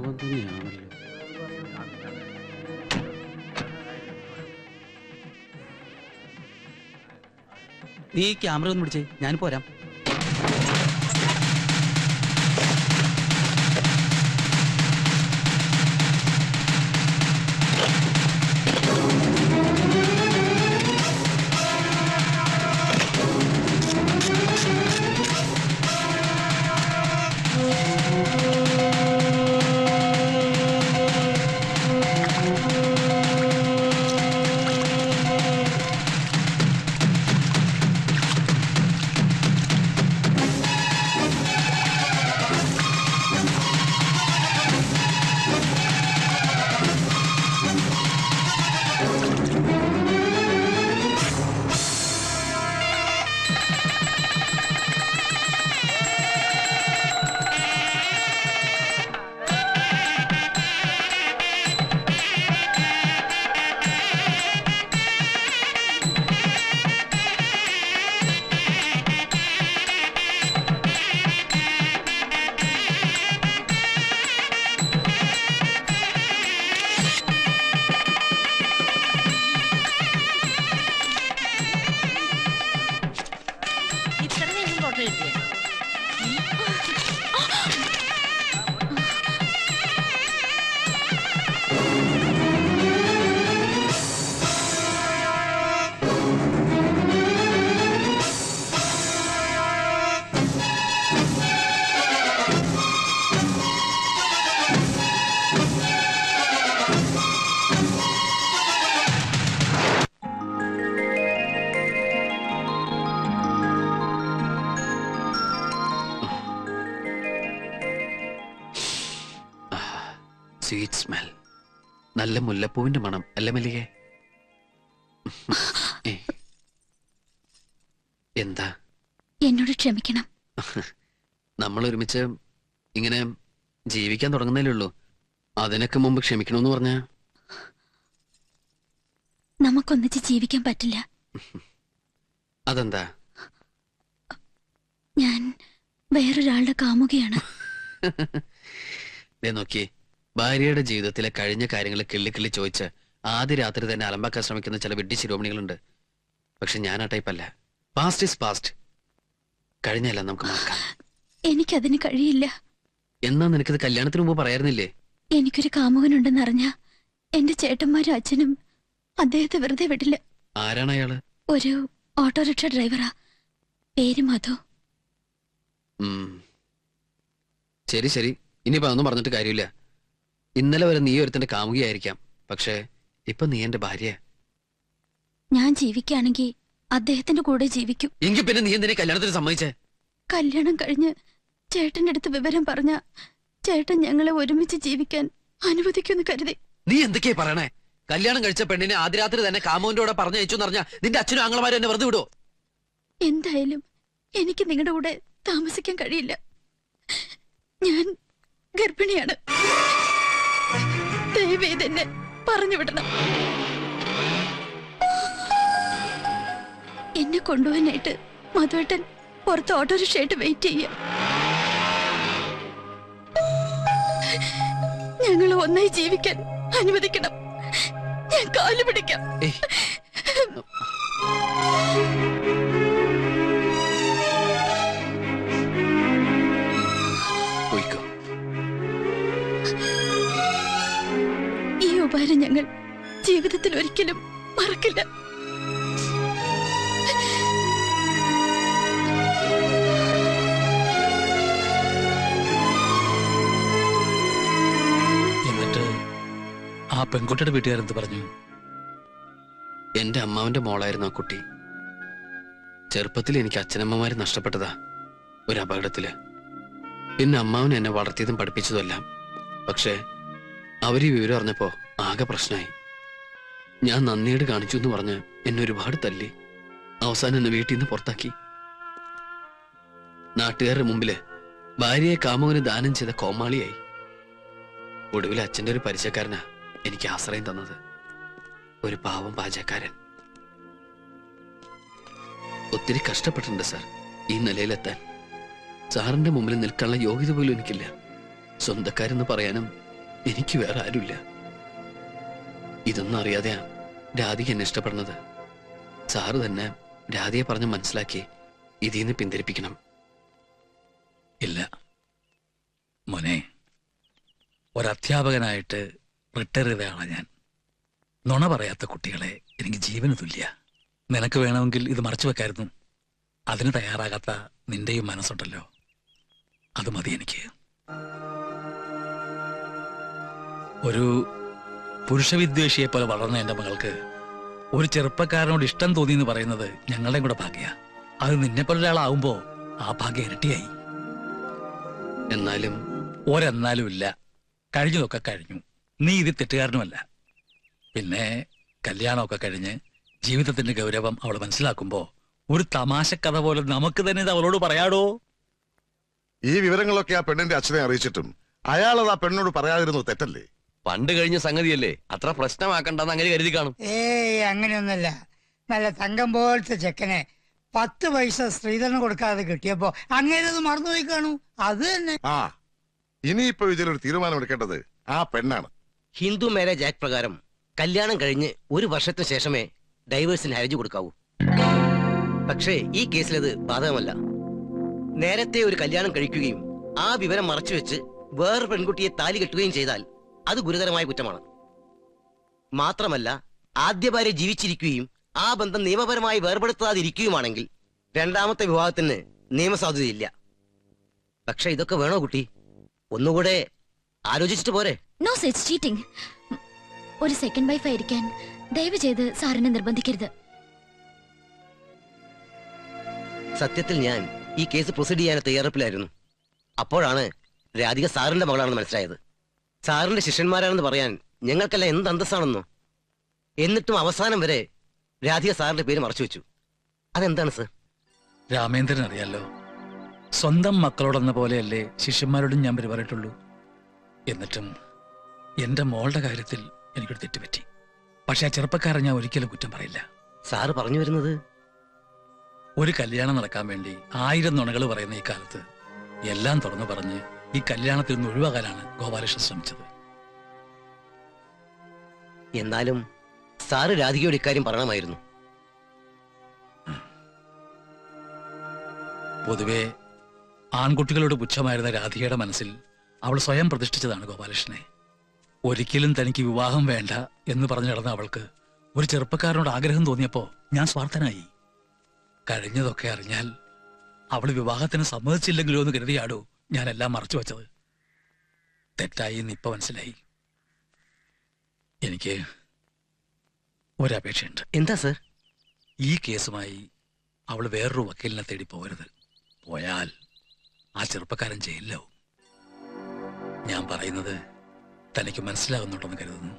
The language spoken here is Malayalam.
സംഭവം തന്നെയാണല്ലോ. നീ ക്യാമറ ഒന്ന് പിടിച്ചേ, ഞാൻ പോരാം. സ്വീറ്റ് സ്മെൽ, നല്ല മുല്ലപ്പൂവിന്റെ മണം അല്ലേ മല്ലികേ? എന്താ? എന്നോട് ക്ഷമിക്കണം. നമ്മൾ ഒരുമിച്ച് ഇങ്ങനെ ജീവിക്കാൻ തുടങ്ങുന്നല്ലേ ഉള്ളൂ. അതിനൊക്കെ മുമ്പ് ക്ഷമിക്കണമെന്ന് പറഞ്ഞ നമുക്കൊന്നിച്ച് ജീവിക്കാൻ പറ്റില്ല. അതെന്താ? ഞാൻ വേറൊരാളുടെ കാമുകയാണ്. നോക്കി, ഭാര്യയുടെ ജീവിതത്തിലെ കഴിഞ്ഞ കാര്യങ്ങൾ കിള്ളി ചോദിച്ച് ആദ്യ രാത്രി തന്നെ അലമ്പാക്കാൻ ശ്രമിക്കുന്ന ചില വിഡ്ഢി ശിരോമണികളുണ്ട്. പക്ഷെ ഞാൻ ആ ടൈപ്പല്ല. Past is past. കഴിഞ്ഞല്ല നമുക്ക് മറക്കാം. എനിക്കതിന് കഴിയില്ല. എന്നാ നിനക്കത് കല്യാണത്തിന് മുമ്പ് പറയാറുന്നില്ലേ? എനിക്കൊരു കാമുകനുണ്ടെന്ന് അറിഞ്ഞ എന്റെ ചേട്ടന്മാരും അച്ഛനും അദ്ദേഹത്തെ വെറുതെ വിടില്ല. ആരാണ് അയാള്? ഒരു ഓട്ടോറിക്ഷ ഡ്രൈവറാ, പേര് മധു. ശരി ശരി, ഇനിയിപ്പോ അതൊന്നും പറഞ്ഞിട്ട് കാര്യമില്ല. ഇന്നലെ വരെ നീ ഒരുത്തന്റെ കാമുകിയായിരിക്കാം, പക്ഷെ ഇപ്പൊ നീ എന്റെ ഭാര്യ. ഞാൻ ജീവിക്കുകയാണെങ്കിൽ അദ്ദേഹത്തിന്റെ കൂടെ ജീവിക്കും. എങ്കിൽ പിന്നെ നീ എന്തിനെ കല്യാണത്തിന് സമ്മതിച്ചേ? കല്യാണം കഴിഞ്ഞ് ചേട്ടന്റെ അടുത്ത് വിവരം പറഞ്ഞ ചേട്ടൻ ഞങ്ങളെ ഒരുമിച്ച് ജീവിക്കാൻ അനുവദിക്കുമെന്ന് കരുതി. നീ എന്തൊക്കെയാ പറയണേ? കല്യാണം കഴിച്ച പെണ്ണിനെ ആദ്യ രാത്രി തന്നെ കാമുവിന്റെ കൂടെ പറഞ്ഞയച്ചു പറഞ്ഞാ നിന്റെ അച്ഛനും ആങ്ങളമാരും എന്നെ വെറുതെ വിടുവോ? എന്തായാലും എനിക്ക് നിങ്ങളുടെ കൂടെ താമസിക്കാൻ കഴിയില്ല. ഞാൻ ഗർഭിണിയാണ്. ദയവേത് എന്നെ പറഞ്ഞു വിടണം. എന്നെ കൊണ്ടുപോകാനായിട്ട് മധുവേട്ടൻ പുറത്ത് ഓട്ടോറിക്ഷയായിട്ട് വെയിറ്റ് ചെയ്യ. ഞങ്ങൾ ഒന്നായി ജീവിക്കാൻ അനുവദിക്കണം. ഞാൻ കാല് പിടിക്കാം. ഈ ഉപകാരം ഞങ്ങൾ ജീവിതത്തിൽ ഒരിക്കലും മറക്കില്ല. എന്നിട്ട് ആ പെൺകുട്ടിയുടെ വീട്ടുകാരെന്ത് പറഞ്ഞു? എന്റെ അമ്മാവന്റെ മോളായിരുന്നു ആ കുട്ടി. ചെറുപ്പത്തിൽ എനിക്ക് അച്ഛനമ്മമാര് നഷ്ടപ്പെട്ടതാ ഒരു അപകടത്തില്. പിന്നെ അമ്മാവൻ എന്നെ വളർത്തിയതും പഠിപ്പിച്ചതുമെല്ലാം. പക്ഷെ അവര് ഈ വിവരം അറിഞ്ഞപ്പോ ആകെ പ്രശ്നമായി. ഞാൻ നന്ദിയോട് കാണിച്ചു എന്ന് പറഞ്ഞ് എന്നെ ഒരുപാട് തല്ലി. അവസാനം എന്നെ വീട്ടിൽ നിന്ന് പുറത്താക്കി. നാട്ടുകാരുടെ മുമ്പില് ഭാര്യയെ കാമുകന് ദാനം ചെയ്ത കോമാളിയായി. ഒടുവിൽ അച്ഛന്റെ ഒരു പരിചയക്കാരനാ എനിക്ക് ആശ്രയം തന്നത്. ഒരു പാവം പാചകക്കാരൻ. ഒത്തിരി കഷ്ടപ്പെട്ടിട്ടുണ്ട് സാർ ഈ നിലയിലെത്താൻ. സാറിന്റെ മുമ്പിൽ നിൽക്കാനുള്ള യോഗ്യത പോലും എനിക്കില്ല. സ്വന്തക്കാരെന്ന് പറയാനും എനിക്ക് വേറെ ആരുമില്ല. ഇതൊന്നും അറിയാതെയാ രാധിക എന്നെ ഇഷ്ടപ്പെടുന്നത്. സാറ് തന്നെ രാധിയെ പറഞ്ഞ് മനസ്സിലാക്കി ഇതിന്ന് പിന്തിരിപ്പിക്കണം. ഇല്ല മോനെ, ഒരധ്യാപകനായിട്ട് റിട്ടയർ ചെയ്തയാളാ ഞാൻ. നുണ പറയാത്ത കുട്ടികളെ എനിക്ക് ജീവന് തുല്യ. നിനക്ക് വേണമെങ്കിൽ ഇത് മറച്ചു വെക്കായിരുന്നു. അതിന് തയ്യാറാകാത്ത നിന്റെയും മനസ്സുണ്ടല്ലോ, അത് മതി എനിക്ക്. ഒരു പുരുഷവിദ്വേഷിയെ പോലെ വളർന്ന എന്റെ മകൾക്ക് ഒരു ചെറുപ്പക്കാരനോട് ഇഷ്ടം തോന്നി എന്ന് പറയുന്നത് ഞങ്ങളുടെയും കൂടെ ഭാഗ്യ. അത് നിന്നെപ്പോലെ ഒരാളാവുമ്പോ ആ ഭാഗ്യം ഇരട്ടിയായി. എന്നാലും ഒരെന്നാലും ഇല്ല. കഴിഞ്ഞതൊക്കെ കഴിഞ്ഞു. നീ ഇത് തെറ്റുകാരനുമല്ല. പിന്നെ കല്യാണമൊക്കെ കഴിഞ്ഞ് ജീവിതത്തിന്റെ ഗൗരവം അവൾ മനസ്സിലാക്കുമ്പോ ഒരു തമാശ കഥ പോലെ നമുക്ക് തന്നെ ഇത് അവളോട് പറയാടോ. ഈ വിവരങ്ങളൊക്കെ ആ പെണ്ണിന്റെ അച്ഛനെ അറിയിച്ചിട്ടും അയാളത് ആ പെണ്ണിനോട് പറയാതിരുന്നു തെറ്റല്ലേ? പണ്ട് കഴിഞ്ഞ സംഗതിയല്ലേ, അത്ര പ്രശ്നമാക്കണ്ടെന്ന് അങ്ങനെ കരുതി കാണും. അങ്ങനെയൊന്നല്ല. നല്ല തങ്കം പോലത്തെ ചെക്കനെ 10 പൈസ സ്ത്രീധനം കൊടുക്കാതെ കിട്ടിയപ്പോ അങ്ങനെ മറന്നുപോയി കാണൂ. അത് തന്നെ. ആ ഇനിയിപ്പോ ഇതിലൊരു തീരുമാനം എടുക്കേണ്ടത് ആ പെണ്ണാണ്. ഹിന്ദു മാരേജ് ആക്ട് പ്രകാരം കല്യാണം കഴിഞ്ഞ് 1 വർഷത്തിന് ശേഷമേ ഡൈവേഴ്സിന് ഹർജി കൊടുക്കാവൂ. പക്ഷേ ഈ കേസിലത് ബാധകമല്ല. നേരത്തെ ഒരു കല്യാണം കഴിക്കുകയും ആ വിവരം മറച്ചുവെച്ച് വേറെ പെൺകുട്ടിയെ താലി കെട്ടുകയും ചെയ്താൽ അത് ഗുരുതരമായ കുറ്റമാണ്. മാത്രമല്ല, ആദ്യ ഭാര്യ ജീവിച്ചിരിക്കുകയും ആ ബന്ധം നിയമപരമായി വേർപെടുത്താതിരിക്കുകയുമാണെങ്കിൽ രണ്ടാമത്തെ വിവാഹത്തിന് നിയമസാധുതയില്ല. പക്ഷെ ഇതൊക്കെ വേണോ കുട്ടി? ഒന്നുകൂടെ ആലോചിച്ചിട്ട് പോരെ? No such cheating. ഒരു സെക്കൻഡ് വൈഫ് ആയിരിക്കാൻ ദയവ് ചെയ്ത് സാറിനെ നിർബന്ധിക്കരുത്. സത്യത്തിൽ ഞാൻ ഈ കേസ് പ്രൊസീഡ് ചെയ്യാൻ തയ്യാറെടുപ്പിലായിരുന്നു. അപ്പോഴാണ് രാധിക സാറിന്റെ മകളാണെന്ന് മനസ്സിലായത്. സാറിന്റെ ശിഷ്യന്മാരാണെന്ന് പറയാൻ ഞങ്ങൾക്കെല്ലാം എന്ത് അന്തസ്സാണെന്നോ. എന്നിട്ടും അവസാനം വരെ രാധിക സാറിന്റെ പേര് മറച്ചു വെച്ചു. അതെന്താണ് സർ? രാമേന്ദ്രൻ അറിയാലോ, സ്വന്തം മക്കളോടെന്ന പോലെയല്ലേ ശിഷ്യന്മാരോടും ഞാൻ പെരുമാറിയിട്ടുള്ളൂ. എന്നിട്ടും എന്റെ മോളുടെ കാര്യത്തിൽ എനിക്കൊരു തെറ്റുപറ്റി. പക്ഷെ ആ ചെറുപ്പക്കാരൻ ഞാൻ ഒരിക്കലും കുറ്റം പറയില്ല. സാറ് പറഞ്ഞു വരുന്നത്? ഒരു കല്യാണം നടക്കാൻ വേണ്ടി 1000 നുണകൾ പറയുന്ന ഈ കാലത്ത് എല്ലാം തുറന്നു പറഞ്ഞ് ഈ കല്യാണത്തിൽ നിന്ന് ഒഴിവാക്കാനാണ് ഗോപാലകൃഷ്ണൻ ശ്രമിച്ചത്. എന്നാലും സാറ് രാധികയോട് ഇക്കാര്യം പറയണമായിരുന്നു. പൊതുവെ ആൺകുട്ടികളോട് പുച്ഛമായിരുന്ന രാധികയുടെ മനസ്സിൽ അവൾ സ്വയം പ്രതിഷ്ഠിച്ചതാണ് ഗോപാലകൃഷ്ണനെ. ഒരിക്കലും തനിക്ക് വിവാഹം വേണ്ട എന്ന് പറഞ്ഞു നടന്ന അവൾക്ക് ഒരു ചെറുപ്പക്കാരനോട് ആഗ്രഹം തോന്നിയപ്പോ ഞാൻ സ്വാർത്ഥനായി. കഴിഞ്ഞതൊക്കെ അറിഞ്ഞാൽ അവൾ വിവാഹത്തിന് സമ്മതിച്ചില്ലെങ്കിലോ എന്ന് കരുതിയാടോ ഞാനെല്ലാം മറച്ചു വച്ചത്. തെറ്റായി എന്ന് ഇപ്പൊ മനസ്സിലായി. എനിക്ക് ഒരപേക്ഷയുണ്ട്. എന്താ സർ? ഈ കേസുമായി അവൾ വേറൊരു വക്കീലിനെ തേടി പോകരുത്. പോയാൽ ആ ചെറുപ്പക്കാരൻ ജയിലിലാവും. ഞാൻ പറയുന്നത് തനിക്ക് മനസ്സിലാകുന്നുണ്ടെന്ന് കരുതുന്നു.